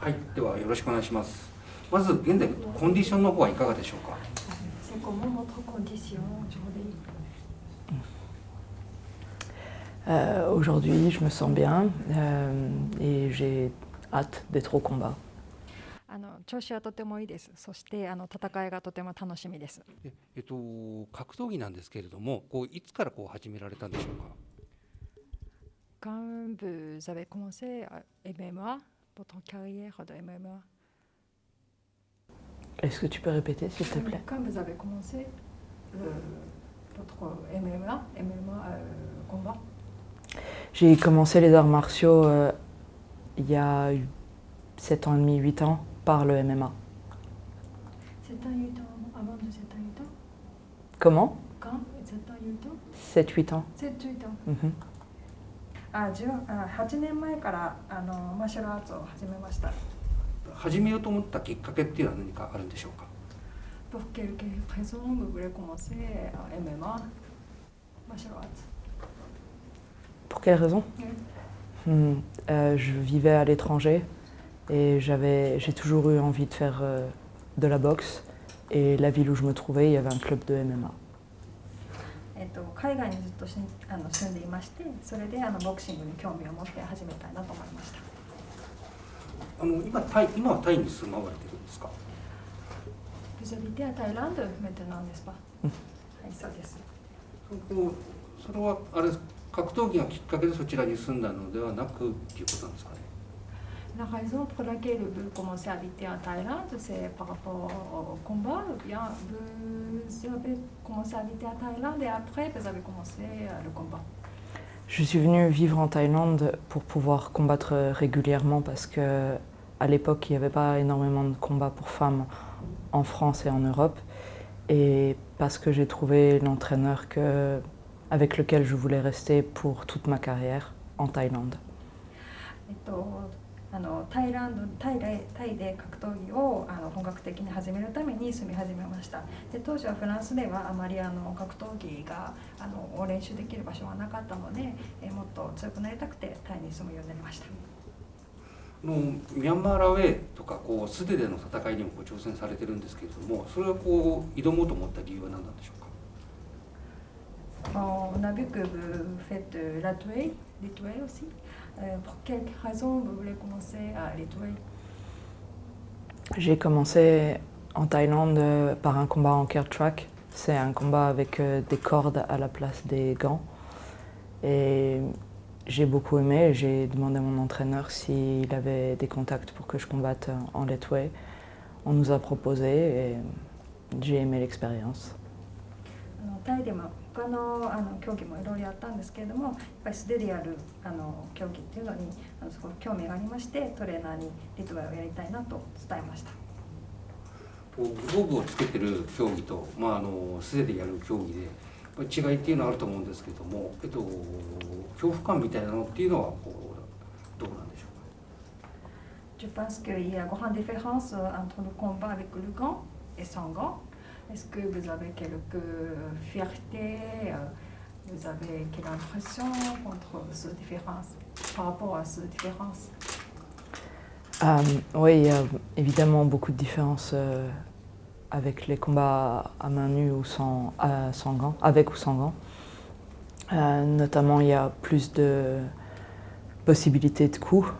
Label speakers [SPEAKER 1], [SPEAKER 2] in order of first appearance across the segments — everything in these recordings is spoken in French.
[SPEAKER 1] はい、ではよろしくお願いします。まず現在コンディションの方はいかがでしょうか。
[SPEAKER 2] C'est comment votre condition aujourd'hui?
[SPEAKER 3] Aujourd'hui, je me sens bien et j'ai hâte d'être au combat.
[SPEAKER 2] 調子はとてもいいです。そして戦いがとても楽しみです。
[SPEAKER 1] 格闘技なんですけれども、いつから始められたんでしょうか。
[SPEAKER 2] Quand vous avez commencé à MMA, votre carrière de MMA?
[SPEAKER 3] Est-ce que tu peux répéter, s'il te plaît?
[SPEAKER 2] Quand vous avez commencé votre MMA combat?
[SPEAKER 3] J'ai commencé les arts martiaux il y a 7 ans et demi, 8 ans par le MMA.
[SPEAKER 2] 7 ans, 8 ans, avant de 7 ans, 8 ans?
[SPEAKER 3] Comment?
[SPEAKER 2] Quand? 7 ans, 8 ans?
[SPEAKER 3] 7-8 ans.
[SPEAKER 2] 7、8 ans.
[SPEAKER 3] Mhm.
[SPEAKER 2] 8年前からマーシャルアーツを始めました。
[SPEAKER 1] 始めようと思ったきっかけっていうのは何かあるんでしょうか。
[SPEAKER 2] Pour quelle raison vous voulez commencer MMA, martial arts?
[SPEAKER 3] Pour quelle raison? Je vivais à l'étranger et j'ai toujours eu envie de faire de la boxe. Et la ville où je me trouvais, il y avait un club de MMA.
[SPEAKER 2] 海外にずっと住んでいまして、それでボクシングに興味を持って始めたいなと思いました。
[SPEAKER 1] 今はタイに住まわれてるんですか。
[SPEAKER 2] Vous habitez à Thaïlande maintenant, n'est-ce pas? はい、そうです。
[SPEAKER 1] それはあれ格闘技がきっかけでそちらに住んだのではなくっていうことなんですかね。
[SPEAKER 2] La raison pour laquelle vous commencez à habiter en Thaïlande, c'est par rapport au combat, ou bien vous avez commencé à habiter en Thaïlande et après vous avez commencé le combat?
[SPEAKER 3] Je suis venue vivre en Thaïlande pour pouvoir combattre régulièrement parce que à l'époque il n'y avait pas énormément de combats pour femmes en France et en Europe et parce que j'ai trouvé l'entraîneur avec lequel je voulais rester pour toute ma carrière en Thaïlande.
[SPEAKER 2] タイで格闘技を本格的に始めるために住み始めました。で当時はフランスではあまり格闘技が練習できる場所はなかったので、もっと強くなりたくてタイに住むようになりました。
[SPEAKER 1] ミャンマーラウェイとか素手での戦いにも挑戦されてるんですけれども、それは挑もうと思った理由は何なんでしょうか。
[SPEAKER 2] On a vu que vous faites la tuerie aussi. Pour quelle raison vous voulez commencer à les tuer?
[SPEAKER 3] J'ai commencé en Thaïlande par un combat en care track. C'est un combat avec des cordes à la place des gants. Et j'ai beaucoup aimé. J'ai demandé à mon entraîneur s'il avait des contacts pour que je combatte en lightweight. On nous a proposé et j'ai aimé l'expérience.
[SPEAKER 2] タイでも他の競技もいろいろやったんですけれども、やっぱり素手でやる競技っていうのにすごく興味がありまして、トレーナーにリトワイをやりたいなと伝えました。
[SPEAKER 1] グローブをつけてる競技と、素手でやる競技で違いっていうのはあると思うんですけども、恐怖感みたいなのっていうのはどうなんでしょうか。
[SPEAKER 2] Je pense qu'il y a grande différence entre le combat avec le gant et sans gant. Est-ce que vous avez quelques fierté, vous avez quelle impression contre cette différence, par rapport à cette différence?
[SPEAKER 3] Oui, il y a évidemment beaucoup de différences avec les combats à main nue ou sans gants, avec ou sans gants. Notamment, il y a plus de possibilités de coups.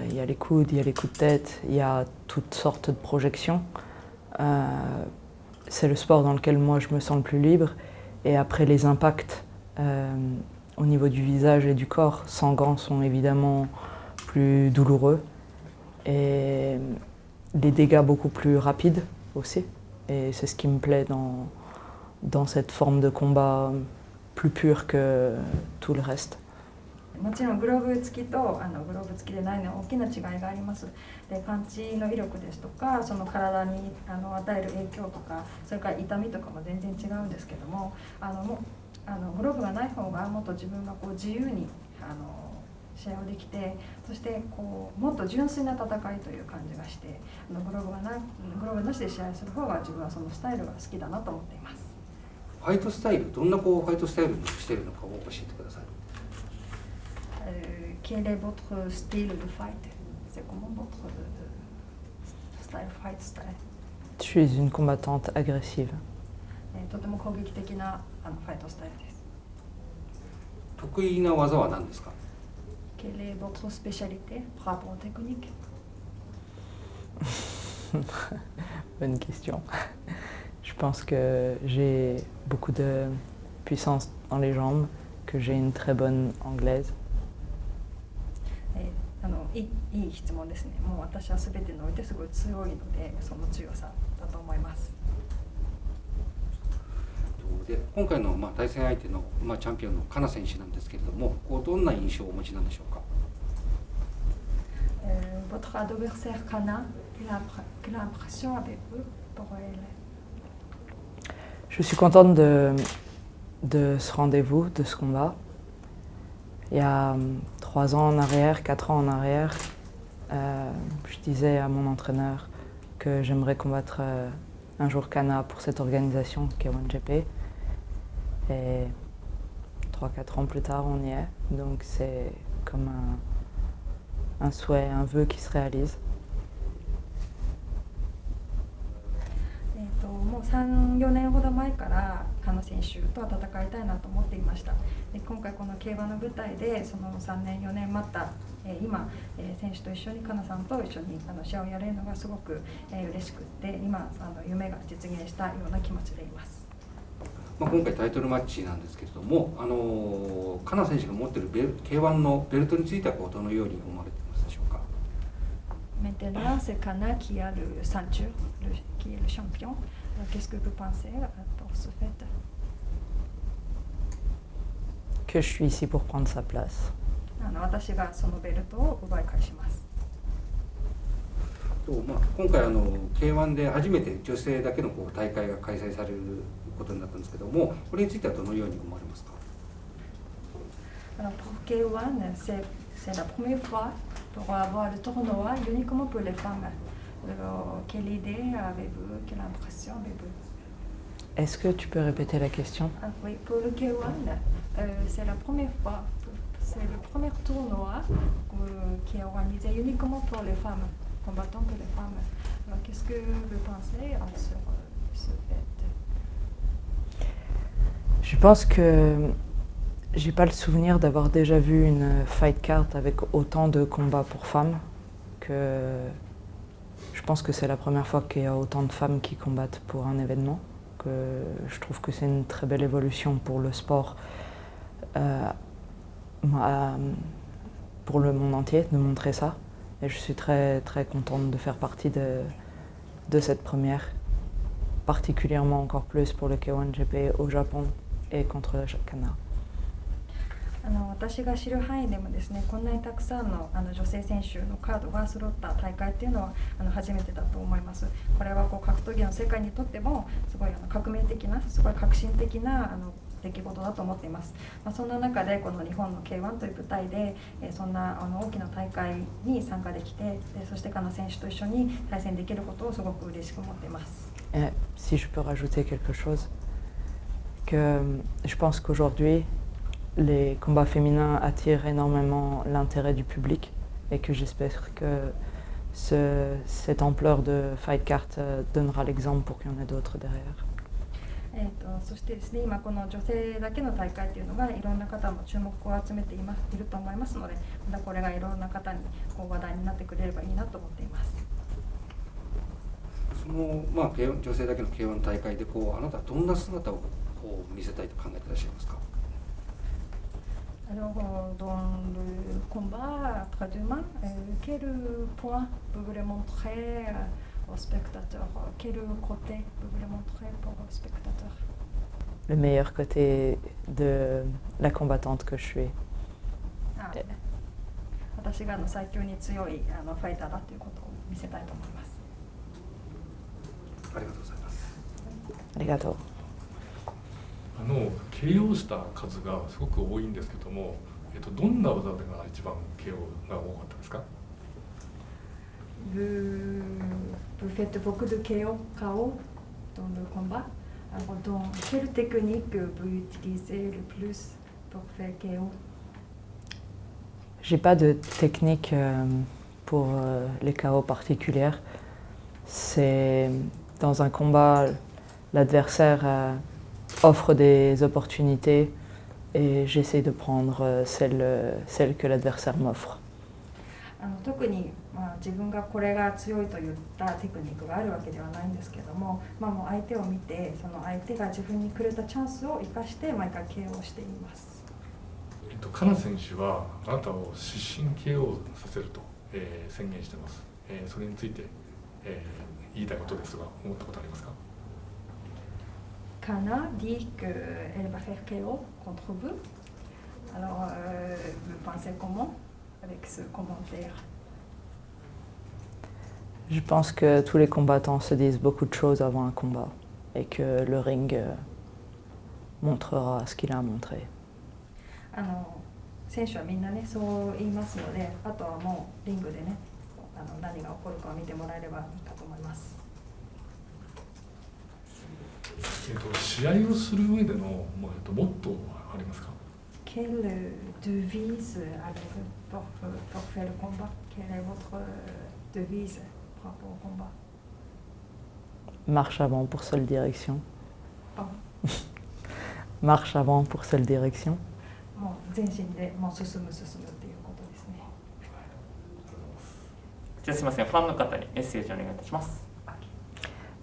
[SPEAKER 3] Il y a les coudes, il y a les coups de tête, il y a toutes sortes de projections. C'est le sport dans lequel moi je me sens le plus libre. Et après les impacts au niveau du visage et du corps sans gants sont évidemment plus douloureux. Et des dégâts beaucoup plus rapides aussi. Et c'est ce qui me plaît dans cette forme de combat plus pure que tout le reste.
[SPEAKER 2] もちろんグローブ付きとグローブ付きでないのは大きな違いがあります。でパンチの威力ですとか、その体に与える影響とか、それから痛みとかも全然違うんですけども、グローブがない方がもっと自分が自由に試合をできて、そしてもっと純粋な戦いという感じがして、グローブなしで試合する方が自分はそのスタイルが好きだなと思っています。
[SPEAKER 1] ファイトスタイル、どんなファイトスタイルにしているのかを教えてください。
[SPEAKER 2] Quel est votre style de fight? C'est comment votre スタイル、ファイトスタイル、
[SPEAKER 3] Je suis une combattante agressive.
[SPEAKER 2] とても攻撃的なファイトスタイルです。
[SPEAKER 1] 得意な技は何ですか？
[SPEAKER 2] Quelle est votre spécialité par rapport aux techniques?
[SPEAKER 3] Bonne question. Je pense que j'ai beaucoup de puissance dans les jambes, que j'ai une très bonne anglaise.
[SPEAKER 2] いい質問ですね。もう私は全てにおいてすごい強いので、その強さだと思います。
[SPEAKER 1] で今回の対戦相手のチャンピオンのカナ選手なんですけれども、どんな印象をお持ちなんでしょうか？
[SPEAKER 2] Votre adversaire Kana, quelle impression avez-vous pour elle?
[SPEAKER 3] Je suis contente de ce rendez-vous, de ce combat. Il y a 3 ans en arrière, 4 ans en arrière, je disais à mon entraîneur que j'aimerais combattre un jour Kana pour cette organisation K1GP. Et 3-4 ans plus tard, on y est. Donc c'est comme un souhait, un vœu qui se réalise.
[SPEAKER 2] もう3、4年ほど前からカナ選手とは戦いたいなと思っていました。で今回この競馬の舞台でその3年4年待った、今、選手と一緒にカナさんと一緒に試合をやれるのがすごく、嬉しくって今夢が実現したような気持ちでいます。
[SPEAKER 1] 今回タイトルマッチなんですけれども、カナ選手が持っているK1のベルトについてはどのように思われていますでしょうか？
[SPEAKER 2] Maintenant, c'est Kana qui a le ceinture, qui est le champion. Qu'est-ce que vous pensez pour ce fait?
[SPEAKER 3] Que je suis ici pour prendre sa place.
[SPEAKER 2] 私がそのベルトを奪い返します。
[SPEAKER 1] 今回K1で初めて女性だけの大会が開催されることになったんですけども、これについてはどのように思われますか？
[SPEAKER 2] Alors pour K1, c'est la première fois pour avoir le tournoi uniquement pour les femmes. Quelle idée avez-vous? Quelle impression avez-vous?
[SPEAKER 3] Est-ce que tu peux répéter la question?
[SPEAKER 2] Oui, pour le K1, c'est la première fois, c'est le premier tournoi qui est organisé uniquement pour les femmes, combattant pour les femmes. Alors qu'est-ce que vous pensez sur ce fait?
[SPEAKER 3] Je pense que j'ai pas le souvenir d'avoir déjà vu une fight card avec autant de combats pour femmes. Je pense que c'est la première fois qu'il y a autant de femmes qui combattent pour un événement. Je trouve que c'est une très belle évolution pour le sport, pour le monde entier, de montrer ça. Et je suis très, très contente de faire partie de cette première, particulièrement encore plus pour le K1GP au Japon et contre Kana.
[SPEAKER 2] 私が知る範囲でもですね、こんなにたくさんの女性選手のカードが揃った大会っていうのは初めてだと思います。これは格闘技の世界にとってもすごい革命的な、すごい革新的な出来事だと思っています。そんな中でこの日本の K1 という舞台でそんな大きな大会に参加できて、そしてカナ選手と一緒に対戦できることをすごく嬉しく思っています。
[SPEAKER 3] Si je peux rajouter quelque chose, que je pense qu'aujourd'hui les combats féminins attirent énormément l'intérêt du public et que j'espère que cette ampleur de fight card donnera l'exemple pour qu'il y en ait d'autres derrière.
[SPEAKER 2] そしてですね、今この女性だけの大会というのがいろんな方も注目を集めていると思いますので、またこれがいろんな方に話題になってくれればいいなと思っています。
[SPEAKER 1] その女性だけのK1大会であなたはどんな姿を見せたいと考えていらっしゃいますか
[SPEAKER 2] ？Alors, dans le combat après-demain, quel point vous voulez montrer aux spectateurs? Quel côté vous voulez montrer pour aux spectateurs?
[SPEAKER 3] Le meilleur côté de la combattante que je suis.
[SPEAKER 2] 私が最強に強いファイターだということを見せたいと思います。
[SPEAKER 1] ありがとうございます。
[SPEAKER 3] ありがとう。
[SPEAKER 4] KO した数がすごく多いんですけども、どんな技が一番 KO が多かったですか？
[SPEAKER 2] Vous faites beaucoup de KO dans le combat. Alors, dans quelle technique vous utilisez le plus pour faire KO?
[SPEAKER 3] J'ai pas de technique pour les KO particulières. c'est dans un combat, l'adversaire offre des opportunités et j'essaie de prendre celle que l'adversaire m'offre.
[SPEAKER 2] 特に、自分がこれが強いといったテクニックがあるわけではないんですけども、もう相手を見てその相手が自分にくれたチャンスを生かして毎回 KO しています。
[SPEAKER 4] カナ選手はあなたを失神 KO させると、宣言しています。それについて、言いたいことですが思ったことありますか？
[SPEAKER 2] Kana dit qu'elle va faire KO contre vous. Alors, vous pensez comment avec ce commentaire?
[SPEAKER 3] Je pense que tous les combattants se disent beaucoup de choses avant un combat et que le ring montrera ce qu'il a à montrer.
[SPEAKER 2] 選手はみんなねそう言いますので、あとはもうリングでね何が起こるかを見てもらえればいいかと思います。
[SPEAKER 4] 試合をする上でのモットーはありますか？
[SPEAKER 2] Quelle devise avez-vous pour faire le combat? Quelle est votre devise par rapport au combat?
[SPEAKER 3] Marche avant pour seule direction.
[SPEAKER 2] Pardon?
[SPEAKER 3] Marche avant pour seule direction.
[SPEAKER 2] もう前進でもう進むっていうことですね。
[SPEAKER 5] じゃあすみません、ファンの方にメッセージお願いいたします。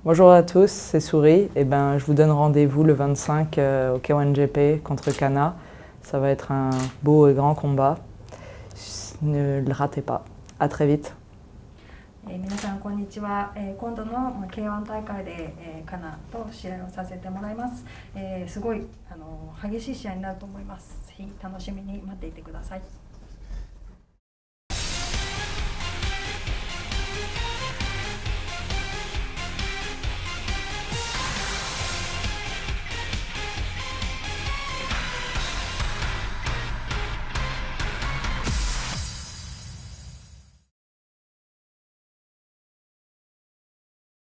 [SPEAKER 3] Bonjour à tous, c'est Souris. Et je vous donne rendez-vous le 25 au K1GP contre Kana. Ça va être un beau et grand combat. Ne le ratez pas. À très vite.
[SPEAKER 2] 皆さんこんにちは。今度の K1 大会でカナと試合をさせてもらいます。すごい激しい試合になると思います。ぜひ楽しみに待っていてください。